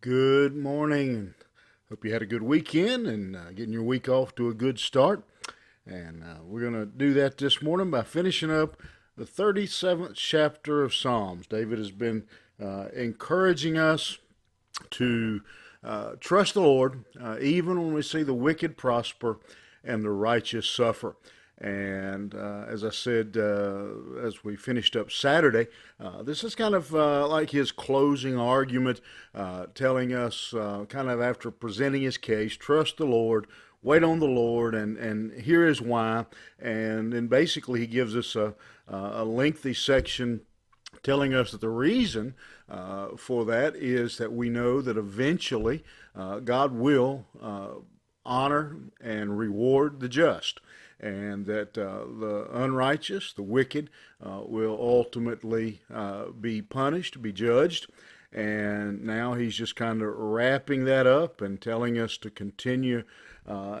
Good morning. Hope you had a good weekend and getting your week off to a good start. And we're going to do that this morning by finishing up the 37th chapter of Psalms. David has been encouraging us to trust the Lord even when we see the wicked prosper and the righteous suffer. And as I said, as we finished up Saturday, this is kind of like his closing argument, telling us, kind of after presenting his case, trust the Lord, wait on the Lord, and here is why. And then basically, he gives us a lengthy section telling us that the reason for that is that we know that eventually God will honor and reward the just, and that the unrighteous, the wicked, will ultimately be punished, be judged. And now he's just kind of wrapping that up and telling us to continue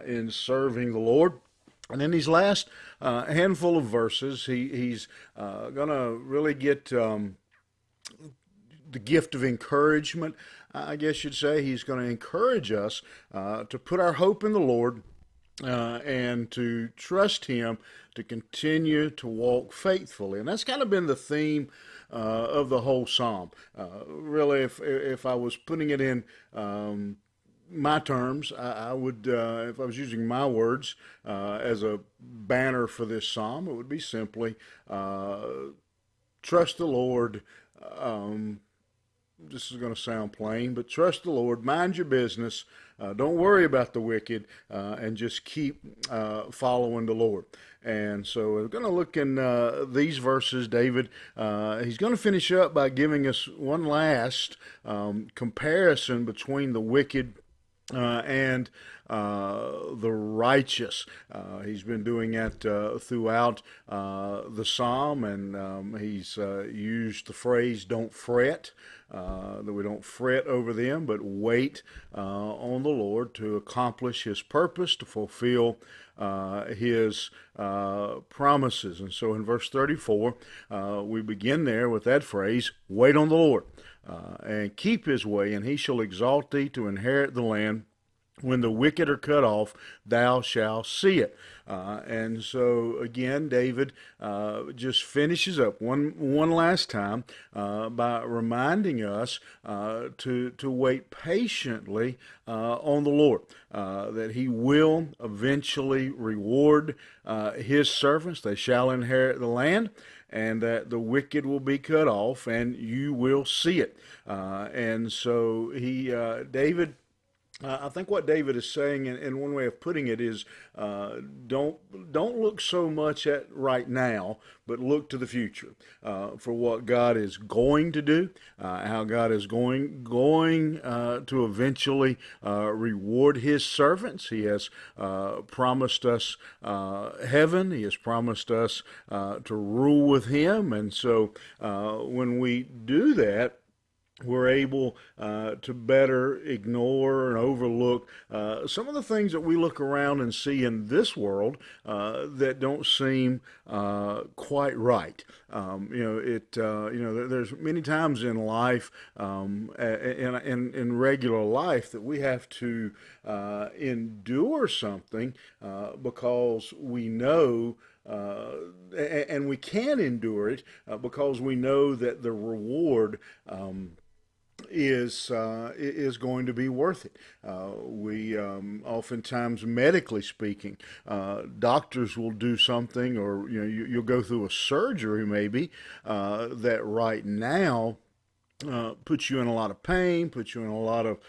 in serving the Lord. And in these last handful of verses, he's going to really get the gift of encouragement. I guess you'd say he's going to encourage us to put our hope in the Lord and to trust Him to continue to walk faithfully. And that's kind of been the theme of the whole psalm. Really, if I was putting it in my terms, I would, if I was using my words as a banner for this psalm, it would be simply trust the Lord. Um, this is going to sound plain, but trust the Lord, mind your business, don't worry about the wicked, and just keep following the Lord. And so we're going to look in these verses. David, he's going to finish up by giving us one last comparison between the wicked and the righteous. He's been doing that throughout the psalm, and he's used the phrase "don't fret." That we don't fret over them, but wait on the Lord to accomplish His purpose, to fulfill His promises. And so in verse 34, we begin there with that phrase, wait on the Lord, and keep His way, and He shall exalt thee to inherit the land. When the wicked are cut off, thou shalt see it. And so again, David just finishes up one last time by reminding us to wait patiently on the Lord, that He will eventually reward His servants; they shall inherit the land, and that the wicked will be cut off, and you will see it. And so David. I think what David is saying, and one way of putting it is, don't look so much at right now, but look to the future for what God is going to do, how God is going to eventually reward His servants. He has promised us heaven. He has promised us to rule with Him, and so when we do that, we're able to better ignore and overlook some of the things that we look around and see in this world that don't seem quite right. There's many times in life, in regular life, that we have to endure something because we know and we can endure it because we know that the reward is going to be worth it. We oftentimes, medically speaking, doctors will do something, or you'll go through a surgery maybe that right now puts you in a lot of pain, puts you in a lot of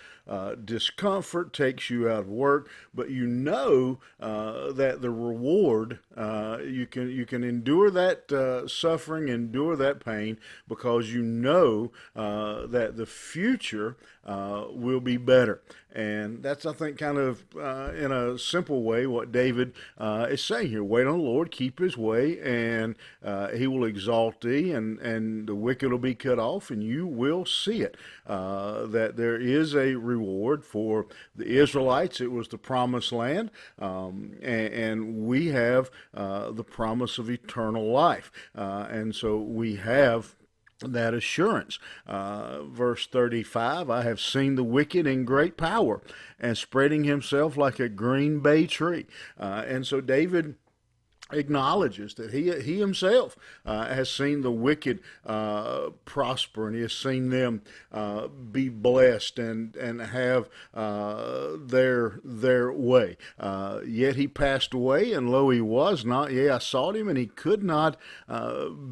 discomfort, takes you out of work, but you know that the reward, you can endure that suffering, endure that pain, because you know that the future will be better. And that's, I think, kind of in a simple way what David is saying here. Wait on the Lord, keep His way, and He will exalt thee, and the wicked will be cut off, and you will see it. That there is a reward for the Israelites. It was the promised land, and we have the promise of eternal life. And so we have that assurance. Verse 35, I have seen the wicked in great power and spreading himself like a green bay tree. And so David acknowledges that he himself has seen the wicked prosper, and he has seen them be blessed and have their way. Yet he passed away, and lo, he was not. Yea, I sought him, and he could not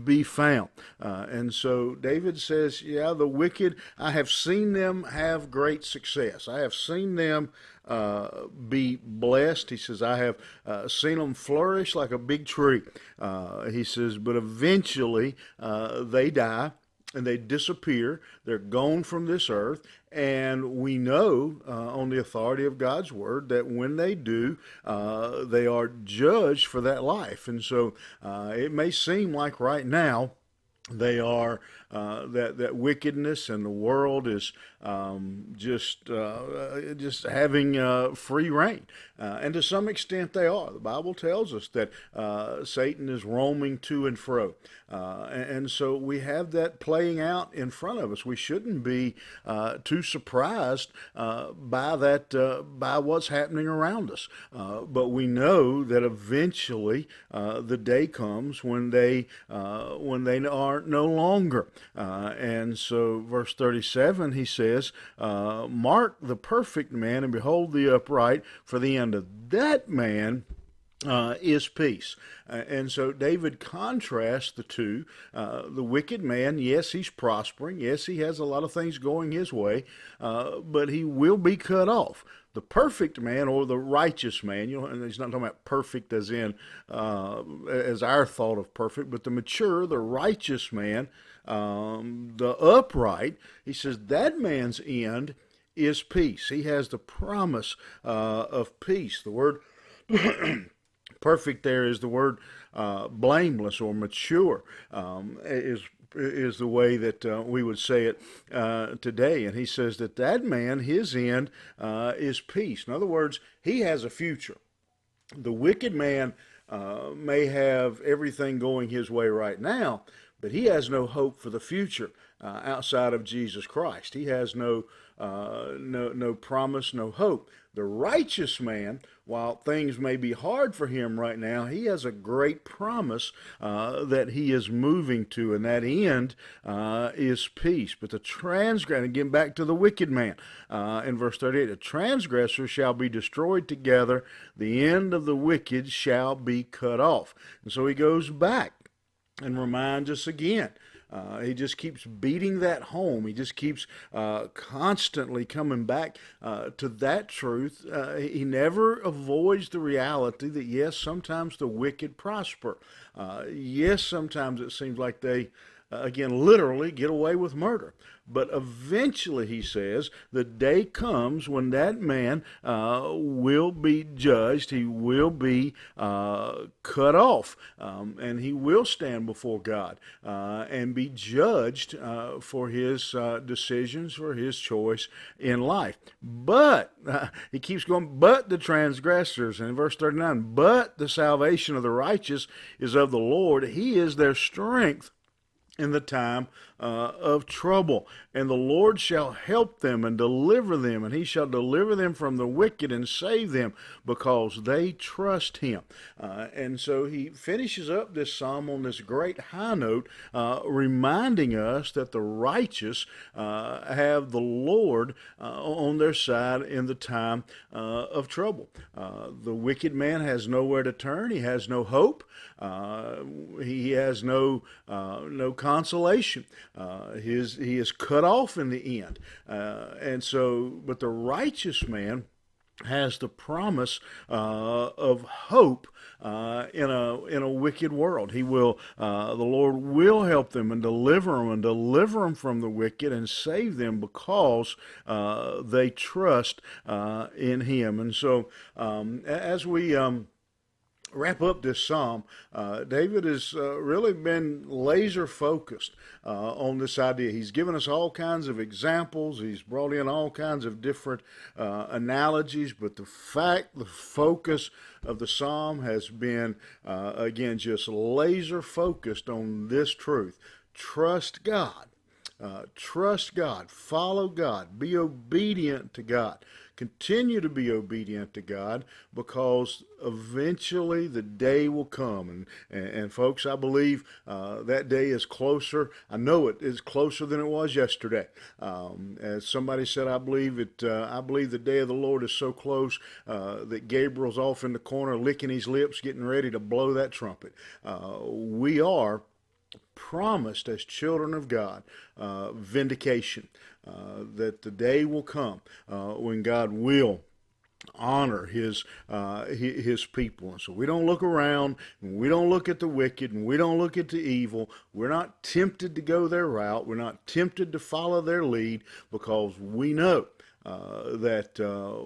be found. And so David says, yeah, the wicked, I have seen them have great success. I have seen them be blessed. He says, I have seen them flourish like a big tree. He says, but eventually they die and they disappear. They're gone from this earth. And we know on the authority of God's word that when they do, they are judged for that life. And so it may seem like right now, they are that wickedness, and the world is just having free reign, and to some extent they are. The Bible tells us that Satan is roaming to and fro, and so we have that playing out in front of us. We shouldn't be too surprised by that, by what's happening around us, but we know that eventually the day comes when they are no longer. And so verse 37, he says, mark the perfect man and behold the upright, for the end of that man is peace. And so David contrasts the two. The wicked man, yes, he's prospering. Yes, he has a lot of things going his way, but he will be cut off. The perfect man, or the righteous man, and he's not talking about perfect as in as our thought of perfect, but the mature, the righteous man, the upright, he says that man's end is peace. He has the promise of peace. The word perfect there is the word blameless or mature, is the way that we would say it today. And he says that man, his end is peace. In other words, he has a future. The wicked man may have everything going his way right now, but he has no hope for the future outside of Jesus Christ. He has no promise, no hope. The righteous man, while things may be hard for him right now, he has a great promise that he is moving to, and that end is peace. But the transgressor, again back to the wicked man, in verse 38, the transgressor shall be destroyed together, the end of the wicked shall be cut off. And so he goes back and reminds us again. He just keeps beating that home. He just keeps constantly coming back to that truth. He never avoids the reality that, yes, sometimes the wicked prosper. Yes, sometimes it seems like they, again, literally get away with murder. But eventually, he says, the day comes when that man will be judged. He will be cut off, and he will stand before God and be judged for his decisions, for his choice in life. But he keeps going, but the transgressors, and in verse 39, but the salvation of the righteous is of the Lord. He is their strength in the time of trouble. And the Lord shall help them and deliver them, and he shall deliver them from the wicked and save them, because they trust him. And so he finishes up this psalm on this great high note, reminding us that the righteous have the Lord on their side in the time of trouble. The wicked man has nowhere to turn. He has no hope. He has no consolation. He is cut off in the end. And so, but the righteous man has the promise of hope in a wicked world. He will, the Lord will help them and deliver them from the wicked and save them, because they trust in him. And so, as we wrap up this psalm, David has really been laser focused on this idea. He's given us all kinds of examples. He's brought in all kinds of different analogies, but the focus of the psalm has been, again, just laser focused on this truth. trust God. Trust God, follow God, be obedient to God. Continue to be obedient to God, because eventually the day will come. And folks, I believe that day is closer. I know it is closer than it was yesterday. As somebody said, I believe it. I believe the day of the Lord is so close that Gabriel's off in the corner licking his lips, getting ready to blow that trumpet. We are promised as children of God vindication, that the day will come when God will honor his people. And so we don't look around, and we don't look at the wicked, and we don't look at the evil. We're not tempted to go their route. We're not tempted to follow their lead, because we know that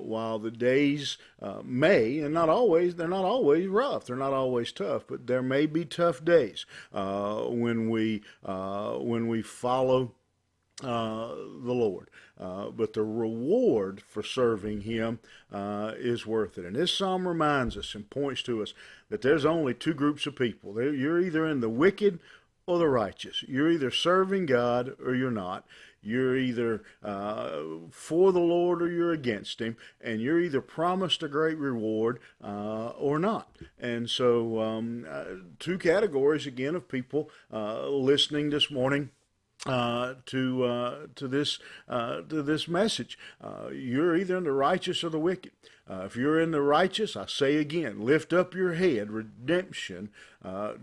while the days may, and not always, they're not always rough, they're not always tough, but there may be tough days when we follow the Lord. But the reward for serving Him is worth it. And this psalm reminds us and points to us that there's only two groups of people. You're either in the wicked or the righteous. You're either serving God or you're not. You're either for the Lord or you're against Him, and you're either promised a great reward or not. And so two categories, again, of people listening this morning to this message. You're either in the righteous or the wicked. If you're in the righteous, I say again, lift up your head. Redemption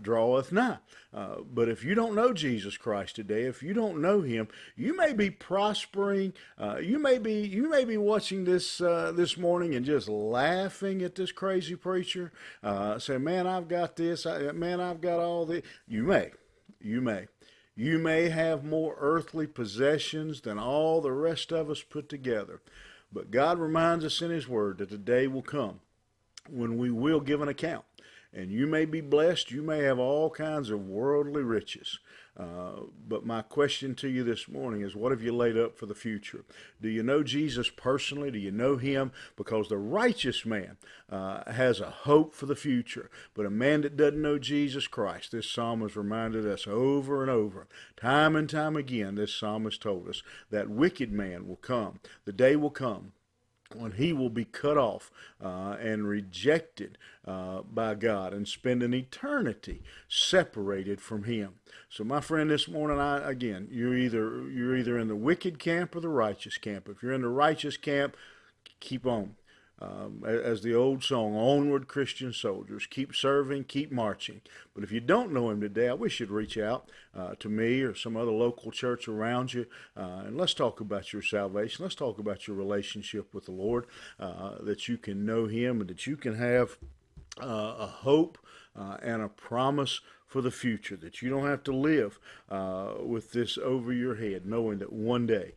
draweth nigh. But if you don't know Jesus Christ today, if you don't know Him, you may be prospering. You may be watching this this morning and just laughing at this crazy preacher. Saying, "Man, I've got this. Man, I've got all this." You may. You may have more earthly possessions than all the rest of us put together. But God reminds us in His Word that the day will come when we will give an account. And you may be blessed. You may have all kinds of worldly riches. But my question to you this morning is, what have you laid up for the future? Do you know Jesus personally? Do you know Him? Because the righteous man has a hope for the future. But a man that doesn't know Jesus Christ, this psalm has reminded us over and over, time and time again, this psalm has told us that wicked man will come. The day will come when he will be cut off and rejected by God and spend an eternity separated from Him. So, my friend, this morning, you're either in the wicked camp or the righteous camp. If you're in the righteous camp, keep on. As the old song, onward Christian soldiers, keep serving, keep marching. But if you don't know Him today, I wish you'd reach out to me or some other local church around you, and let's talk about your salvation. Let's talk about your relationship with the Lord, that you can know Him and that you can have a hope and a promise for the future, that you don't have to live with this over your head, knowing that one day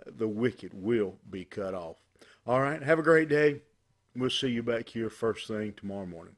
the wicked will be cut off. All right, have a great day. We'll see you back here first thing tomorrow morning.